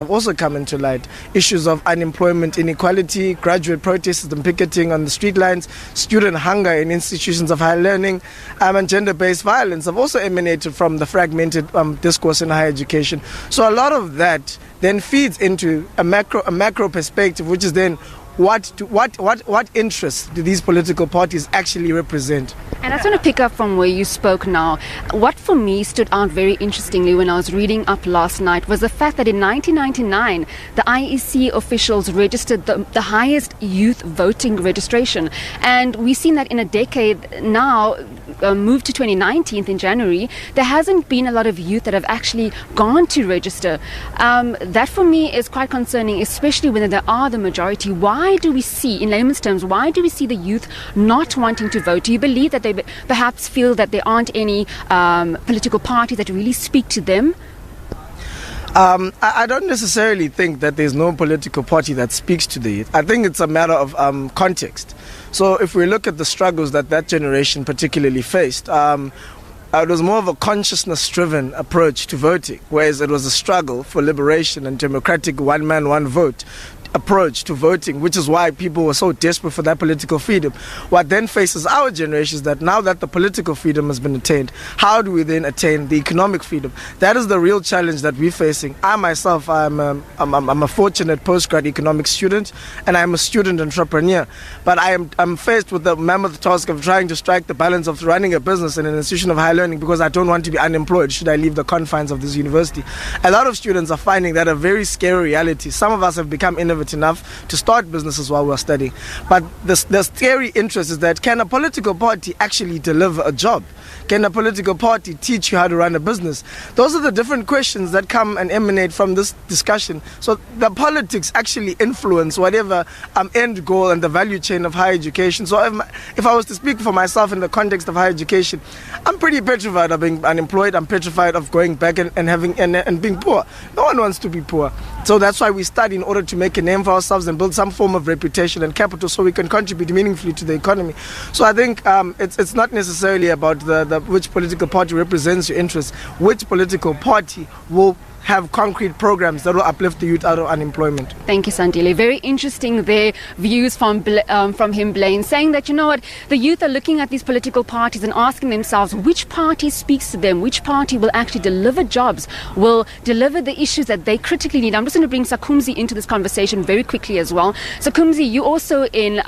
have also come into light. Issues of unemployment, inequality, graduate protests and picketing on the street lines, student hunger in institutions of higher learning, and gender-based violence have also emanated from the fragmented discourse in higher education. So a lot of that then feeds into a macro perspective, which is then what interests do these political parties actually represent? And I just want to pick up from where you spoke now. What for me stood out very interestingly when I was reading up last night was the fact that in 1999, the IEC officials registered the highest youth voting registration. And we've seen that in a decade now, moved to 2019 in January, there hasn't been a lot of youth that have actually gone to register. That for me is quite concerning, especially when they are the majority. Why do we see, in layman's terms, why do we see the youth not wanting to vote? Do you believe that they perhaps feel that there aren't any political parties that really speak to them? I don't necessarily think that there's no political party that speaks to the youth. I think it's a matter of context. So if we look at the struggles that generation particularly faced, it was more of a consciousness-driven approach to voting, whereas it was a struggle for liberation and democratic one-man, one-vote approach to voting, which is why people were so desperate for that political freedom. What then faces our generation is that now that the political freedom has been attained, how do we then attain the economic freedom? That is the real challenge that we're facing. I myself, I'm a fortunate postgrad economics student, and I'm a student entrepreneur, but I'm faced with the mammoth task of trying to strike the balance of running a business in an institution of higher learning because I don't want to be unemployed should I leave the confines of this university. A lot of students are finding that a very scary reality. Some of us have become innovative enough to start businesses while we're studying. But the scary interest is that can a political party actually deliver a job? Can a political party teach you how to run a business? Those are the different questions that come and emanate from this discussion. So the politics actually influence whatever end goal and the value chain of higher education. So if I was to speak for myself in the context of higher education, I'm pretty petrified of being unemployed. I'm petrified of going back and being poor. No one wants to be poor. So that's why we study in order to make a name for ourselves and build some form of reputation and capital so we can contribute meaningfully to the economy. So I think it's not necessarily about which political party represents your interests. Which political party will have concrete programs that will uplift the youth out of unemployment. Thank you, Sandile. Very interesting their views from him, Blaine, saying that, you know what, the youth are looking at these political parties and asking themselves which party speaks to them, which party will actually deliver jobs, will deliver the issues that they critically need. I'm just going to bring Sakumzi into this conversation very quickly as well. Sakumzi, you also in,